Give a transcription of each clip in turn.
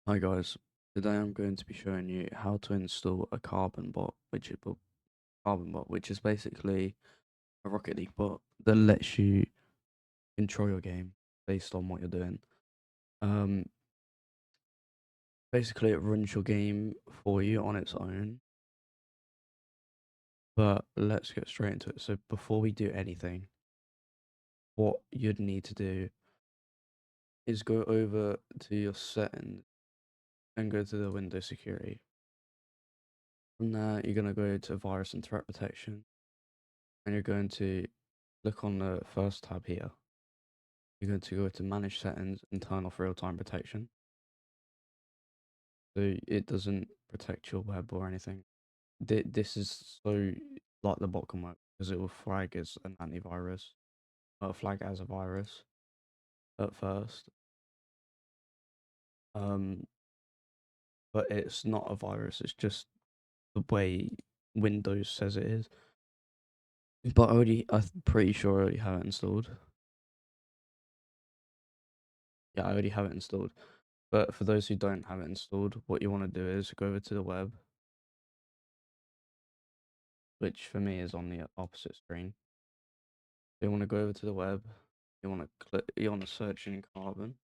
Hi guys, today I'm going to be showing you how to install a carbon bot, which is basically a Rocket League bot that lets you control your game based on what you're doing. Um, Basically it runs your game for you on its own, but let's get straight into it. So before we do anything, what you'd need to do is go over to your settings and go to the Windows security. From there, you're going to go to virus and threat protection, and you're going to click on the first tab here. You're going to go to manage settings and turn off real-time protection. So it doesn't protect your web or anything. This is so like the bot can work because it will flag as an antivirus, or flag as a virus at first. Um, but it's not a virus. It's just the way Windows says it is. But I'm pretty sure I already have it installed. Yeah, I already have it installed. But for those who don't have it installed, what you want to do is go over to the web, which for me is on the opposite screen. You want to go over to the web. You want to search in carbon.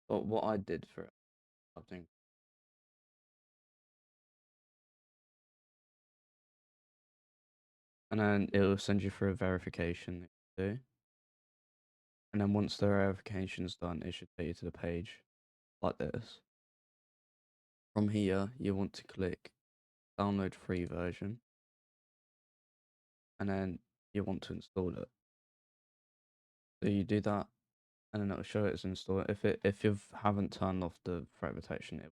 But what I did for it, I think, and then it will send you through a verification that you do. And then once the verification's done, it should take you to the page like this. From here, you want to click download free version, and then you want to install it. So you do that, and then it'll show it's installed. If you haven't turned off the threat protection, it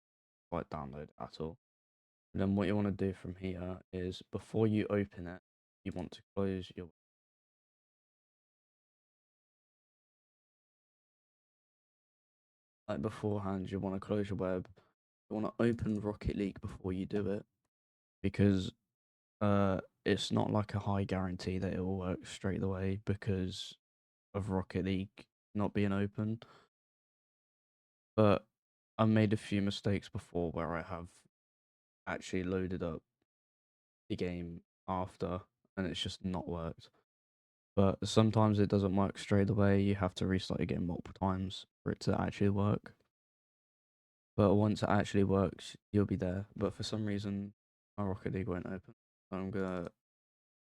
won't download at all. And then what you want to do from here is before you open it, you want to close your like beforehand. You want to close your web. You want to open Rocket League before you do it because it's not like a high guarantee that it will work straight away because of Rocket League not being open. But I made a few mistakes before where I have actually loaded up the game after and it's just not worked. But sometimes it doesn't work straight away. You have to restart your game multiple times for it to actually work. But once it actually works, you'll be there. But for some reason, my Rocket League won't open. I'm gonna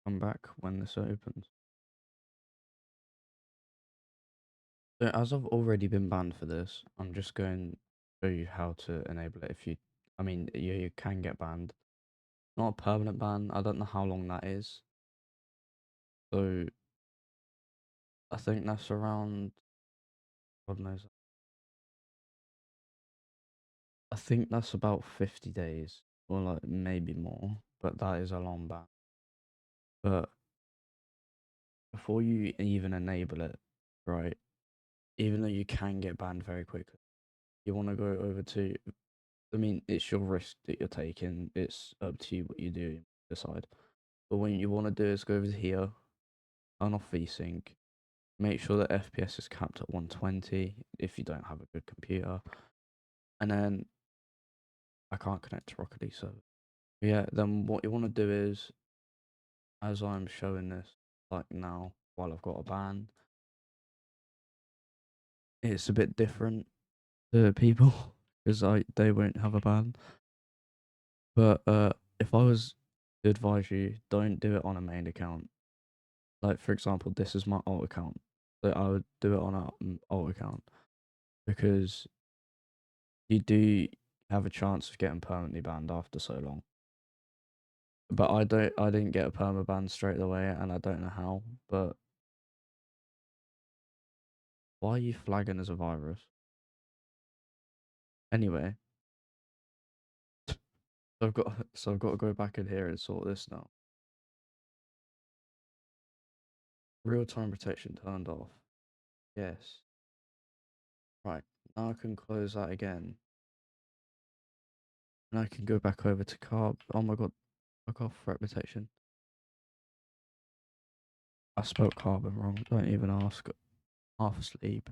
come back when this opens. So as I've already been banned for this, I'm just going to show you how to enable it. I mean, you can get banned. Not a permanent ban. I don't know how long that is. So I think that's around, God knows. I think that's about 50 days or like maybe more, but that is a long ban. But before you even enable it, right, even though you can get banned very quickly, you want to go over to, I mean, it's your risk that you're taking. It's up to you what you do, decide. But what you want to do is go over here, turn off VSync, make sure that FPS is capped at 120 if you don't have a good computer. And then I can't connect to Rocket League server. Yeah, then what you want to do is, as I'm showing this, like now, while I've got a ban, it's a bit different to people because they won't have a ban. But if I was to advise you, don't do it on a main account. Like for example, this is my alt account, so I would do it on an alt account because you do have a chance of getting permanently banned after so long. But I didn't get a perma ban straight away, and I don't know how. But why are you flagging as a virus? Anyway, so I've got to go back in here and sort this now. Real time protection turned off. Yes. Right. Now I can close that again. And I can go back over to carb. Oh my god. I got threat protection. I spelled carbon wrong. Don't even ask. half asleep.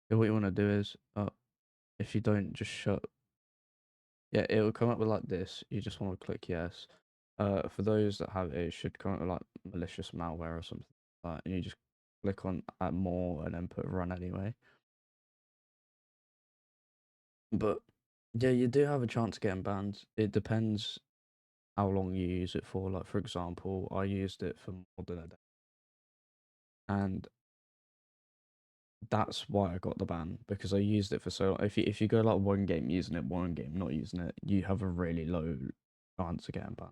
Yeah, what you want to do is, if you don't just shut, yeah, it will come up with like this. You just want to click yes. For those that have it, it should come up with like malicious malware or something like that, and you just click on add more and then put run anyway. But yeah, you do have a chance of getting banned. It depends how long you use it for. Like for example, I used it for more than a day, and that's why I got the ban because I used it for so long. If you go like one game using it, one game not using it, you have a really low chance of getting banned.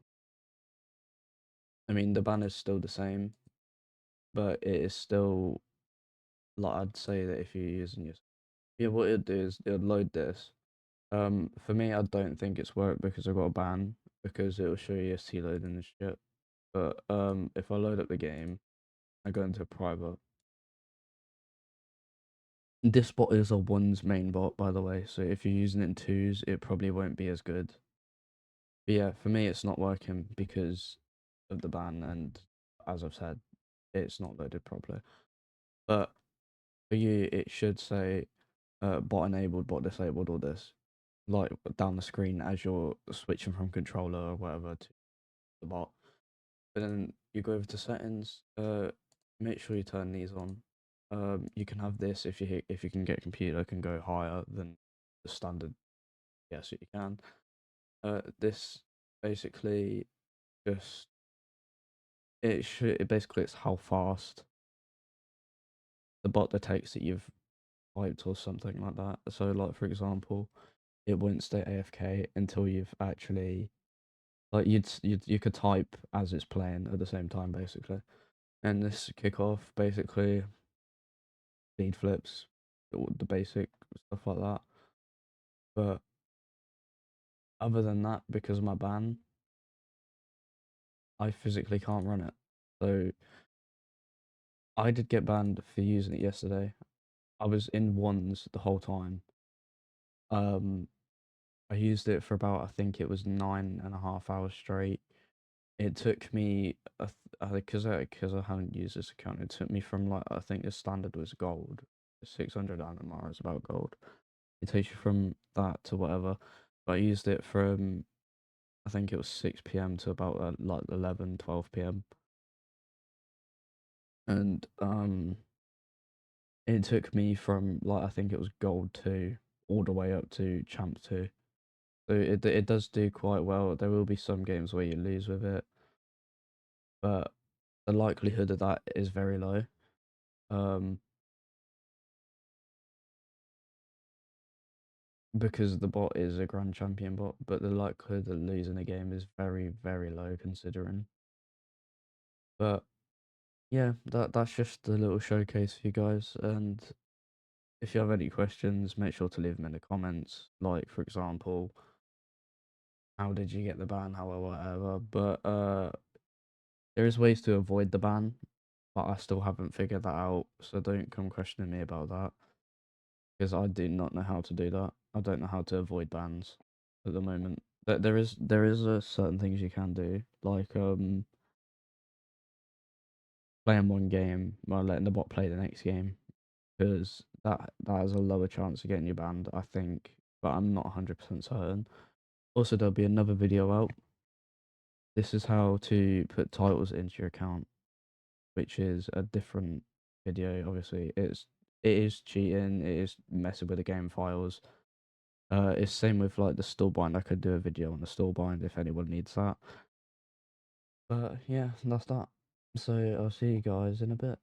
I mean, the ban is still the same, but it is still like I'd say that if you're using your yeah, what it'd do is it'll load this. For me, I don't think it's worked because I got a ban because it will show you ST loading and shit. But if I load up the game, I go into private. This bot is a one's main bot, by the way. So if you're using it in twos, it probably won't be as good. But yeah, for me, it's not working because of the ban, and as I've said, it's not loaded properly. But for you, it should say bot enabled, bot disabled, all this, like down the screen as you're switching from controller or whatever to the bot. But then you go over to settings, make sure you turn these on. You can have this if you can get computer can go higher than the standard. Yes, you can. This basically just it basically it's how fast the bot detects that you've typed or something like that. So like for example, it won't stay AFK until you've actually like you could type as it's playing at the same time basically. And this kickoff basically speed flips, the basic stuff like that. But other than that, because of my ban, I physically can't run it. So I did get banned for using it yesterday. I was in ones the whole time. Um, I used it for about I think it was 9.5 hours straight. It took me because I haven't used this account. It took me from like I think the standard was gold, 600 Anamar is about gold. It takes you from that to whatever. But I used it from I think it was 6 p.m. to about like 11, 12 p.m. And it took me from like I think it was gold 2 all the way up to champ 2. So it does do quite well. There will be some games where you lose with it, but the likelihood of that is very low. Um, because the bot is a grand champion bot, but the likelihood of losing a game is very, very low considering. But yeah, that's just a little showcase for you guys. And if you have any questions, make sure to leave them in the comments. Like for example, how did you get the ban? How or whatever. But there is ways to avoid the ban, but I still haven't figured that out. So don't come questioning me about that because I do not know how to do that. I don't know how to avoid bans at the moment. There is certain things you can do, like playing one game while letting the bot play the next game, because that has a lower chance of getting you banned, I think, but I'm not 100% certain. Also, there'll be another video out. This is how to put titles into your account, which is a different video. Obviously, it is cheating. It is messing with the game files. It's same with like the store bind. I could do a video on the store bind if anyone needs that. But yeah, that's that. So I'll see you guys in a bit.